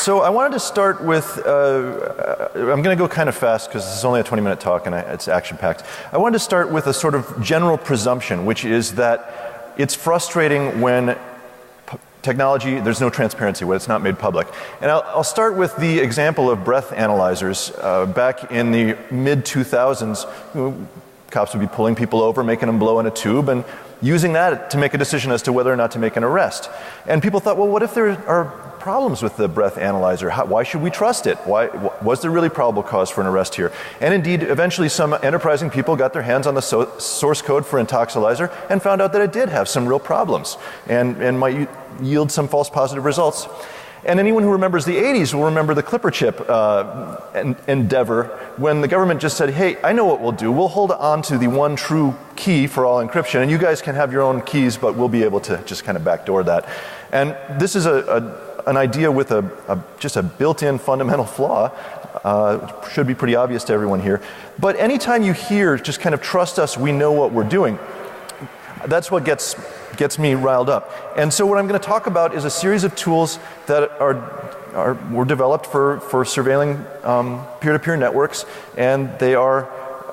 So I wanted to start with, I'm going to go kind of fast because this is only a 20-minute talk and it's action-packed. I wanted to start with a sort of general presumption, which is that it's frustrating when technology, there's no transparency, when it's not made public. And I'll start with the example of breath analyzers. Back in the mid-2000s, cops would be pulling people over, making them blow in a tube, and using that to make a decision as to whether or not to make an arrest. And people thought, well, what if there are problems with the breath analyzer? Why should we trust it? Was there really probable cause for an arrest here? And indeed, eventually some enterprising people got their hands on the source code for Intoxilyzer and found out that it did have some real problems and might yield some false positive results. And anyone who remembers the 80s will remember the Clipper chip endeavor when the government just said, hey, I know what we'll do. We'll hold on to the one true key for all encryption, and you guys can have your own keys, but we'll be able to just kind of backdoor that. And this is an idea with just a built-in fundamental flaw. Should be pretty obvious to everyone here. But anytime you hear just kind of trust us, we know what we're doing, that's what gets me riled up. And so what I'm going to talk about is a series of tools that were developed for surveilling peer-to-peer networks, and they are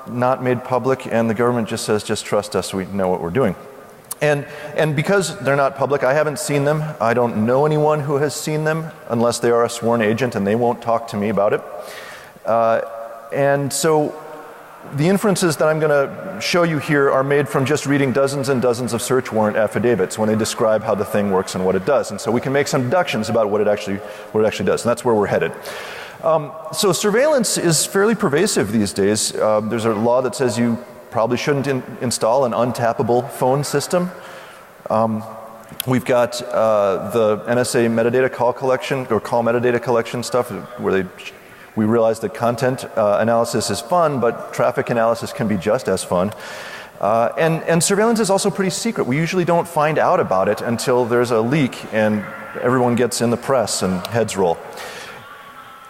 not made public, and the government just says, just trust us, we know what we're doing. And because they're not public, I haven't seen them. I don't know anyone who has seen them unless they are a sworn agent, and they won't talk to me about it. And so the inferences that I'm going to show you here are made from just reading dozens and dozens of search warrant affidavits when they describe how the thing works and what it does. And so we can make some deductions about what it actually does, and that's where we're headed. So surveillance is fairly pervasive these days. There's a law that says you probably shouldn't install an untappable phone system. We've got the NSA metadata call collection, or call metadata collection stuff, where we realize that content analysis is fun, but traffic analysis can be just as fun. And surveillance is also pretty secret. We usually don't find out about it until there's a leak and everyone gets in the press and heads roll.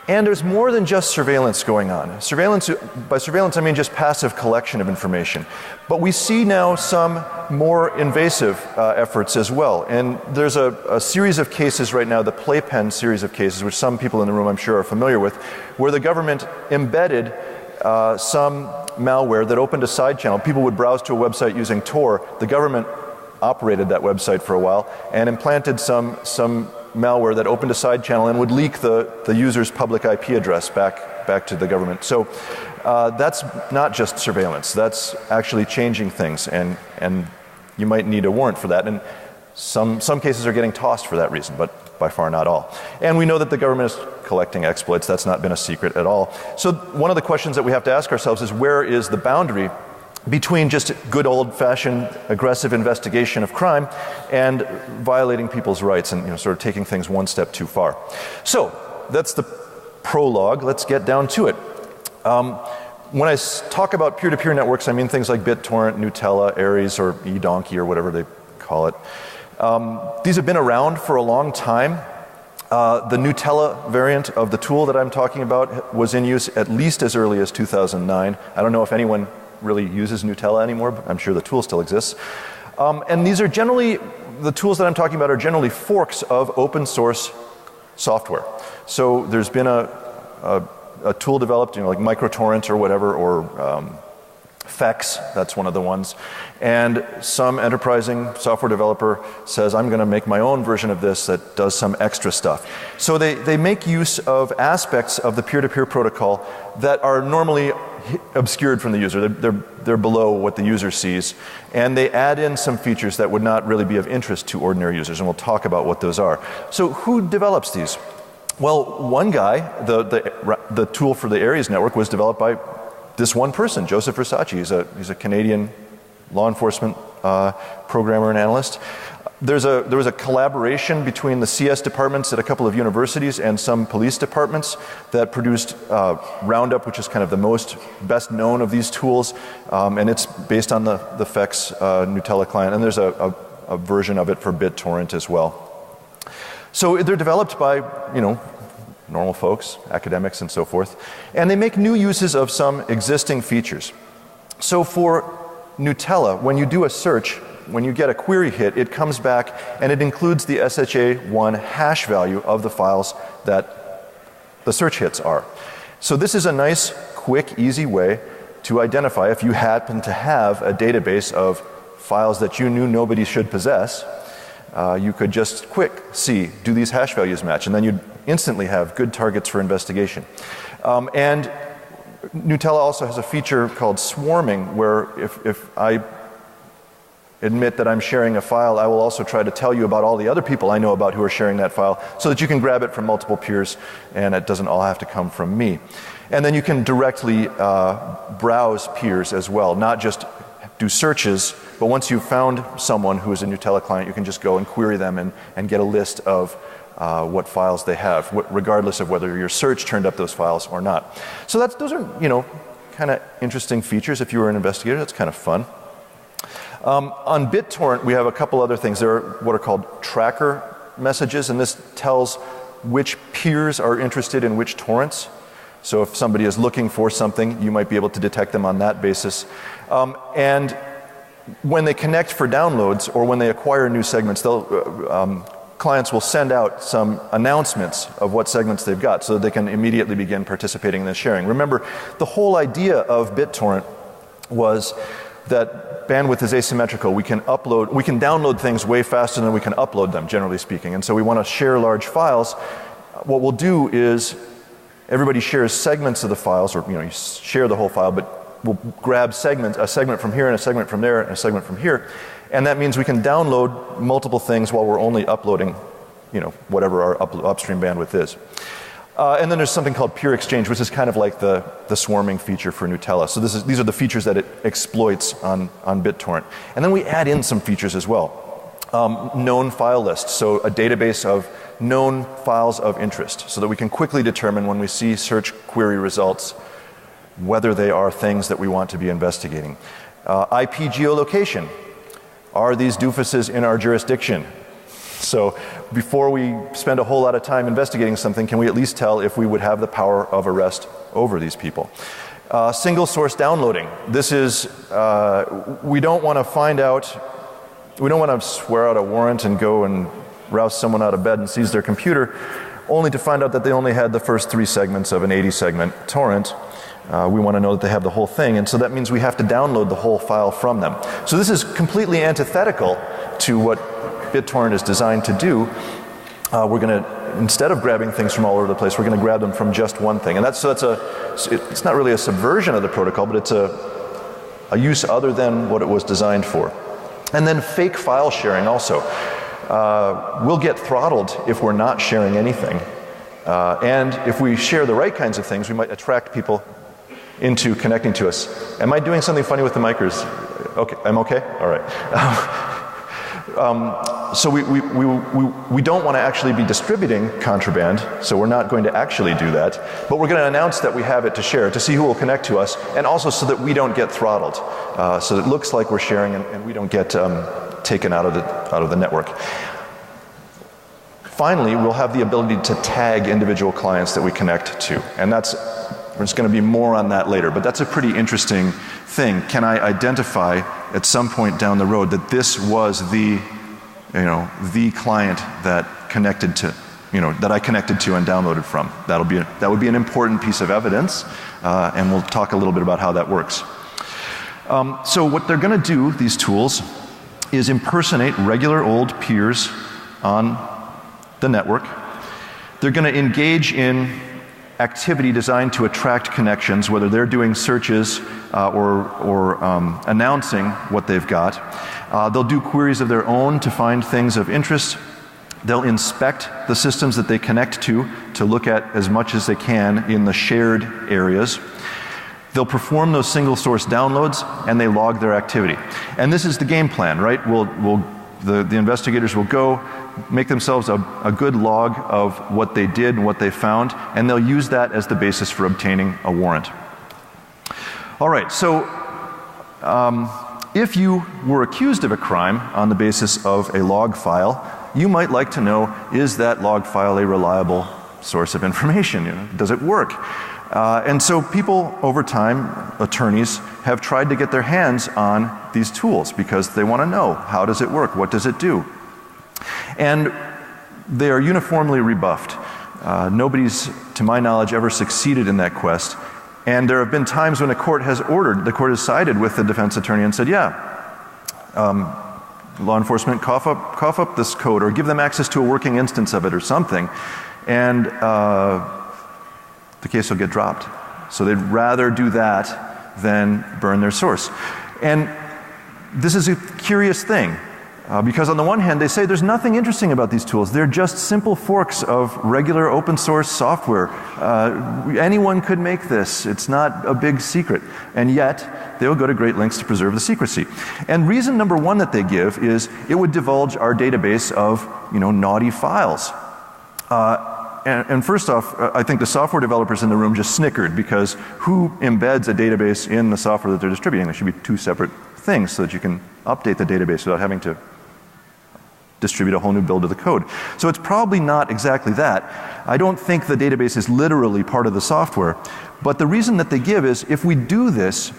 And there's more than just surveillance going on. By surveillance I mean just passive collection of information. But we see now some more invasive efforts as well. And there's a series of cases right now, the Playpen series of cases, which some people in the room I'm sure are familiar with, where the government embedded some malware that opened a side channel. People would browse to a website using Tor. The government operated that website for a while and implanted some malware that opened a side channel and would leak the user's public IP address back to the government. So that's not just surveillance. That's actually changing things, and you might need a warrant for that. And some cases are getting tossed for that reason, but by far not all. And we know that the government is collecting exploits. That's not been a secret at all. So one of the questions that we have to ask ourselves is, where is the boundary between just good old-fashioned aggressive investigation of crime and violating people's rights and sort of taking things one step too far? So that's the prologue. Let's get down to it. When I talk about peer-to-peer networks, I mean things like BitTorrent, Gnutella, Ares, or eDonkey, or whatever they call it. These have been around for a long time. The Gnutella variant of the tool that I'm talking about was in use at least as early as 2009. I don't know if anyone really uses Gnutella anymore, but I'm sure the tool still exists. And these are generally, the tools that I'm talking about are generally forks of open source software. So there's been a tool developed, like MicroTorrent or whatever, or Fex, that's one of the ones. And some enterprising software developer says, I'm going to make my own version of this that does some extra stuff. So they make use of aspects of the peer-to-peer protocol that are normally obscured from the user. They're below what the user sees. And they add in some features that would not really be of interest to ordinary users. And we'll talk about what those are. So who develops these? Well, one guy, the tool for the Ares network was developed by this one person, Joseph Versace. He's a Canadian law enforcement programmer and analyst. There was a collaboration between the CS departments at a couple of universities and some police departments that produced Roundup, which is kind of the best known of these tools, and it's based on the Fex Gnutella client, and there's a version of it for BitTorrent as well. So they're developed by, normal folks, academics and so forth, and they make new uses of some existing features. So for Gnutella, when you do a search, when you get a query hit, it comes back and it includes the SHA-1 hash value of the files that the search hits are. So this is a nice, quick, easy way to identify if you happen to have a database of files that you knew nobody should possess. You could just see, do these hash values match? And then you'd instantly have good targets for investigation. And Gnutella also has a feature called swarming, where if I admit that I'm sharing a file, I will also try to tell you about all the other people I know about who are sharing that file, so that you can grab it from multiple peers and it doesn't all have to come from me. And then you can directly browse peers as well, not just do searches, but once you've found someone who is a Gnutella client, you can just go and query them and get a list of what files they have, regardless of whether your search turned up those files or not. So those are, kind of interesting features. If you were an investigator, that's kind of fun. On BitTorrent, we have a couple other things. There are what are called tracker messages, and this tells which peers are interested in which torrents. So if somebody is looking for something, you might be able to detect them on that basis. And when they connect for downloads or when they acquire new segments, clients will send out some announcements of what segments they've got so that they can immediately begin participating in the sharing. Remember, the whole idea of BitTorrent was that bandwidth is asymmetrical. We can download things way faster than we can upload them, generally speaking. And so we want to share large files. What we'll do is everybody shares segments of the files, or you share the whole file, but we'll grab a segment from here and a segment from there and a segment from here. And that means we can download multiple things while we're only uploading, whatever our upstream bandwidth is. And then there's something called peer exchange, which is kind of like the swarming feature for Gnutella. So these are the features that it exploits on BitTorrent. And then we add in some features as well. Known file lists, so a database of known files of interest, so that we can quickly determine when we see search query results whether they are things that we want to be investigating. IP geolocation. Are these doofuses in our jurisdiction? So before we spend a whole lot of time investigating something, can we at least tell if we would have the power of arrest over these people? Single source downloading. This is, we don't want to swear out a warrant and go and rouse someone out of bed and seize their computer, only to find out that they only had the first 3 segments of an 80-segment torrent. We want to know that they have the whole thing, and so that means we have to download the whole file from them. So this is completely antithetical to what BitTorrent is designed to do. We're going to, instead of grabbing things from all over the place, we're going to grab them from just one thing. And it's not really a subversion of the protocol, but it's a use other than what it was designed for. And then fake file sharing also. We'll get throttled if we're not sharing anything. And if we share the right kinds of things, we might attract people into connecting to us. Am I doing something funny with the micers? Okay, I'm okay? All right. So we don't want to actually be distributing contraband, so we're not going to actually do that. But we're going to announce that we have it to share, to see who will connect to us, and also so that we don't get throttled. So it looks like we're sharing and we don't get taken out of the network. Finally, we'll have the ability to tag individual clients that we connect to. And there's going to be more on that later, but that's a pretty interesting thing. Can I identify at some point down the road that this was the client that connected to, that I connected to and downloaded from? That would be an important piece of evidence, and we'll talk a little bit about how that works. So what they're going to do, these tools, is impersonate regular old peers on the network. They're going to engage in activity designed to attract connections, whether they're doing searches or announcing what they've got. They'll do queries of their own to find things of interest. They'll inspect the systems that they connect to look at as much as they can in the shared areas. They'll perform those single source downloads and they log their activity. And this is the game plan, right? The investigators will go, make themselves a good log of what they did and what they found, and they'll use that as the basis for obtaining a warrant. All right, so if you were accused of a crime on the basis of a log file, you might like to know, is that log file a reliable source of information? Does it work? And so people over time, attorneys, have tried to get their hands on these tools because they want to know, how does it work? What does it do? And they are uniformly rebuffed. Nobody's, to my knowledge, ever succeeded in that quest. And there have been times when the court has sided with the defense attorney and said, law enforcement, cough up this code or give them access to a working instance of it or something, and the case will get dropped. So they'd rather do that than burn their source. And this is a curious thing, because on the one hand they say there's nothing interesting about these tools. They're just simple forks of regular open source software. Anyone could make this. It's not a big secret. And yet they'll go to great lengths to preserve the secrecy. And reason number one that they give is it would divulge our database of, naughty files. And first off, I think the software developers in the room just snickered, because who embeds a database in the software that they're distributing? There should be two separate things so that you can update the database without having to distribute a whole new build of the code. So it's probably not exactly that. I don't think the database is literally part of the software. But the reason that they give is if we do this,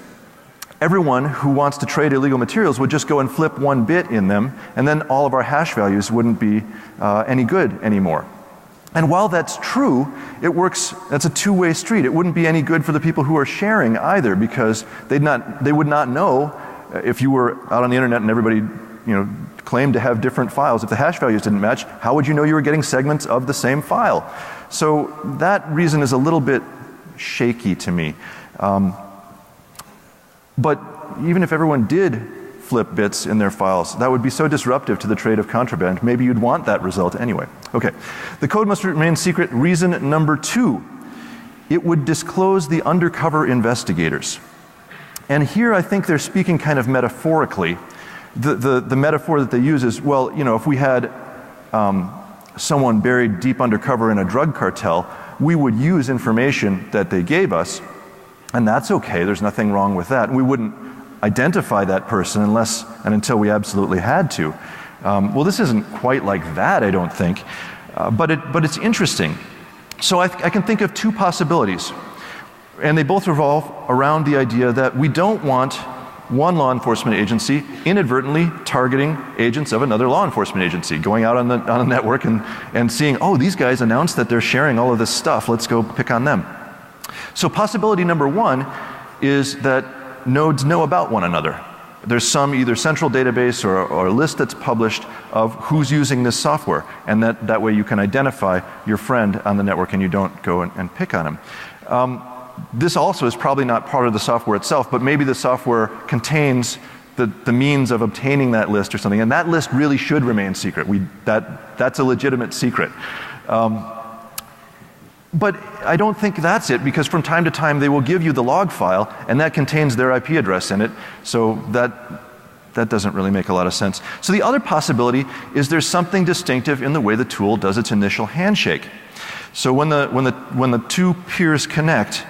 everyone who wants to trade illegal materials would just go and flip one bit in them, and then all of our hash values wouldn't be any good anymore. And while that's true, it works, that's a two-way street. It wouldn't be any good for the people who are sharing either, because they would not know if you were out on the internet and everybody, claimed to have different files. If the hash values didn't match, how would you know you were getting segments of the same file? So that reason is a little bit shaky to me. But even if everyone did flip bits in their files, that would be so disruptive to the trade of contraband. Maybe you'd want that result anyway. Okay, the code must remain secret. Reason number two, it would disclose the undercover investigators. And here I think they're speaking kind of metaphorically. The metaphor that they use is, well, if we had someone buried deep undercover in a drug cartel, we would use information that they gave us, and that's okay, there's nothing wrong with that. We wouldn't identify that person unless and until we absolutely had to. Well, this isn't quite like that, I don't think, but it's interesting. So I can think of two possibilities, and they both revolve around the idea that we don't want one law enforcement agency inadvertently targeting agents of another law enforcement agency, going out on a network and seeing, oh, these guys announced that they're sharing all of this stuff, let's go pick on them. So possibility number one is that nodes know about one another. There's some either central database or a list that's published of who's using this software, and that way you can identify your friend on the network and you don't go and pick on him. This also is probably not part of the software itself, but maybe the software contains the means of obtaining that list or something, and that list really should remain secret. That's a legitimate secret. But I don't think that's it, because from time to time they will give you the log file, and that contains their IP address in it, so that doesn't really make a lot of sense. So the other possibility is there's something distinctive in the way the tool does its initial handshake. So when the two peers connect,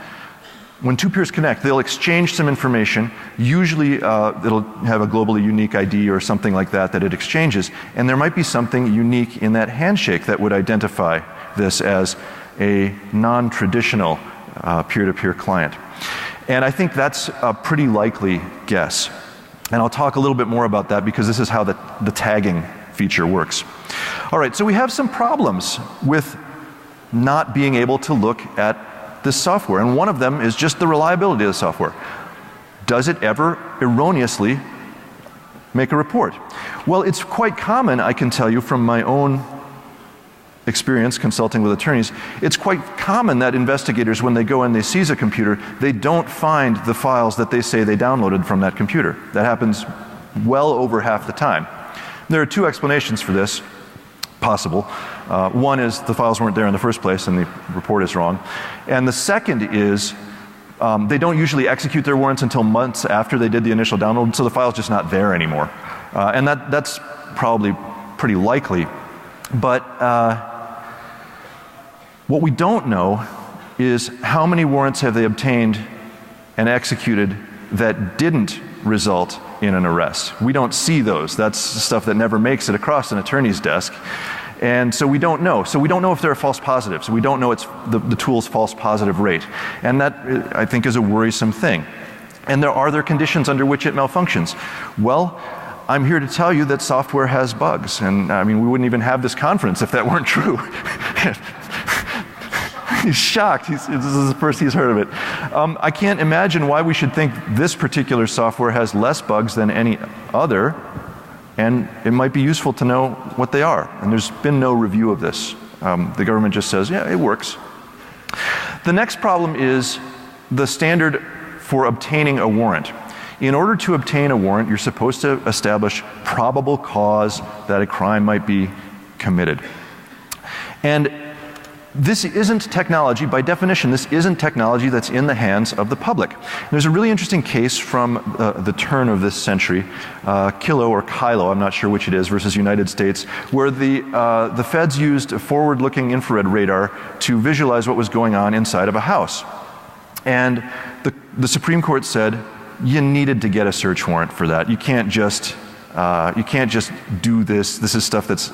they'll exchange some information. Usually it'll have a globally unique ID or something like that it exchanges, and there might be something unique in that handshake that would identify this as a non-traditional peer-to-peer client. And I think that's a pretty likely guess. And I'll talk a little bit more about that, because this is how the tagging feature works. All right, so we have some problems with not being able to look at this software, and one of them is just the reliability of the software. Does it ever erroneously make a report? Well, it's quite common, I can tell you from my own experience consulting with attorneys, it's quite common that investigators, when they go and they seize a computer, they don't find the files that they say they downloaded from that computer. That happens well over half the time. There are two explanations for this possible. One is the files weren't there in the first place and the report is wrong. And the second is they don't usually execute their warrants until months after they did the initial download, so the file's just not there anymore. And that's probably pretty likely. But what we don't know is how many warrants have they obtained and executed that didn't result in an arrest. We don't see those. That's stuff that never makes it across an attorney's desk. And so we don't know. So we don't know if there are false positives. We don't know it's the tool's false positive rate. And that, I think, is a worrisome thing. And are there conditions under which it malfunctions? Well, I'm here to tell you that software has bugs. And I mean, we wouldn't even have this conference if that weren't true. He's shocked. This is the first he's heard of it. I can't imagine why we should think this particular software has less bugs than any other, and it might be useful to know what they are. And there's been no review of this. The government just says, yeah, it works. The next problem is the standard for obtaining a warrant. In order to obtain a warrant, you're supposed to establish probable cause that a crime might be committed. And this isn't technology, by definition, this isn't technology that's in the hands of the public. There's a really interesting case from the turn of this century, Kilo or Kylo, I'm not sure which it is, versus United States, where the feds used a forward-looking infrared radar to visualize what was going on inside of a house. And the Supreme Court said, you needed to get a search warrant for that. You can't just do this. This is stuff that's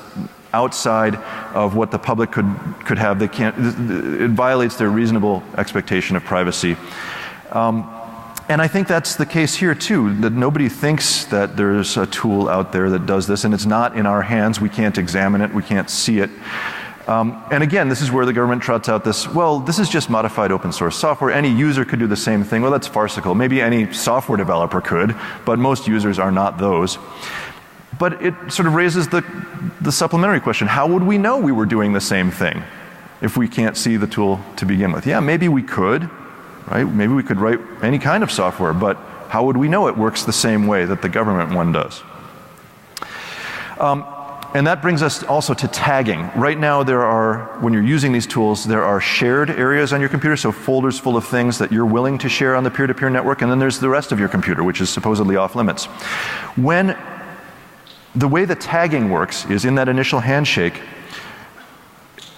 outside of what the public could have. They can't. It violates their reasonable expectation of privacy. And I think that's the case here too. That nobody thinks that there's a tool out there that does this, and it's not in our hands. We can't examine it. We can't see it. And again, this is where the government trots out this, well, this is just modified open source software. Any user could do the same thing. Well, that's farcical. Maybe any software developer could, but most users are not those. But it sort of raises the supplementary question, how would we know we were doing the same thing if we can't see the tool to begin with? Yeah, maybe we could, right? Maybe we could write any kind of software, but how would we know it works the same way that the government one does? And that brings us also to tagging. Right now when you're using these tools, there are shared areas on your computer, so folders full of things that you're willing to share on the peer-to-peer network, and then there's the rest of your computer, which is supposedly off limits. The way the tagging works is in that initial handshake,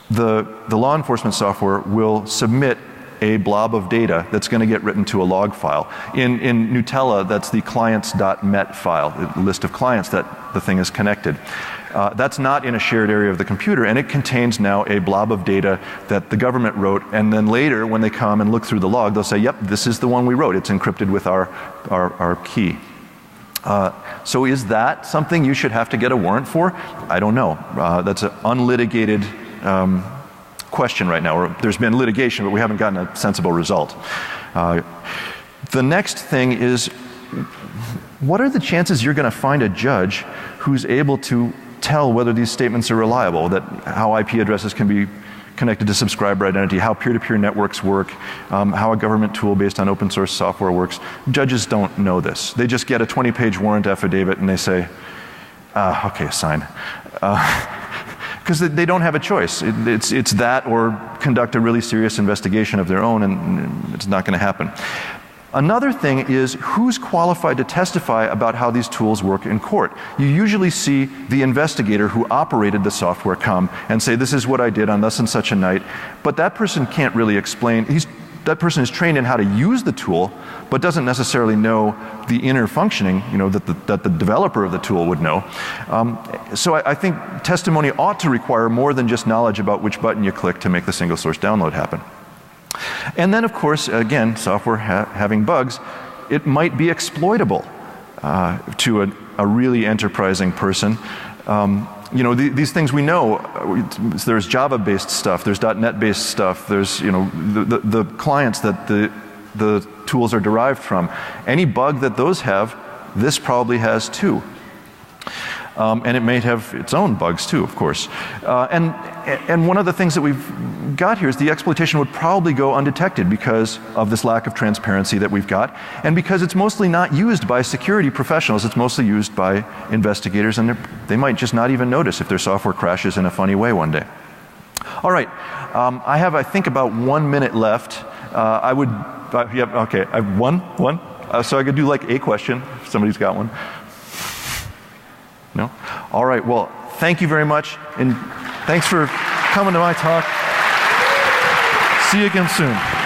the law enforcement software will submit a blob of data that's going to get written to a log file. In Gnutella, that's the clients.met file, the list of clients that the thing is connected. That's not in a shared area of the computer, and it contains now a blob of data that the government wrote, and then later when they come and look through the log, they'll say, yep, this is the one we wrote. It's encrypted with our key. So is that something you should have to get a warrant for? I don't know. That's an unlitigated question right now. Or there's been litigation, but we haven't gotten a sensible result. The next thing is, what are the chances you're going to find a judge who's able to tell whether these statements are reliable, that how IP addresses can be connected to subscriber identity, how peer-to-peer networks work, how a government tool based on open source software works? Judges don't know this. They just get a 20-page warrant affidavit and they say, okay, sign. Because they don't have a choice. It's that or conduct a really serious investigation of their own, and it's not going to happen. Another thing is who's qualified to testify about how these tools work in court. You usually see the investigator who operated the software come and say, this is what I did on thus and such a night, but that person can't really explain. That person is trained in how to use the tool, but doesn't necessarily know the inner functioning, that the developer of the tool would know. So I think testimony ought to require more than just knowledge about which button you click to make the single source download happen. And then, of course, again, software having bugs, it might be exploitable to a really enterprising person. These things we know, there's Java-based stuff, there's .NET-based stuff, there's the clients that the tools are derived from. Any bug that those have, this probably has too. And it may have its own bugs too, of course. And one of the things that we've got here is the exploitation would probably go undetected because of this lack of transparency that we've got, and because it's mostly not used by security professionals. It's mostly used by investigators, and they might just not even notice if their software crashes in a funny way one day. All right, I have, I think, about 1 minute left. I have one. So I could do like a question if somebody's got one. No? All right, well, thank you very much, and thanks for coming to my talk. See you again soon.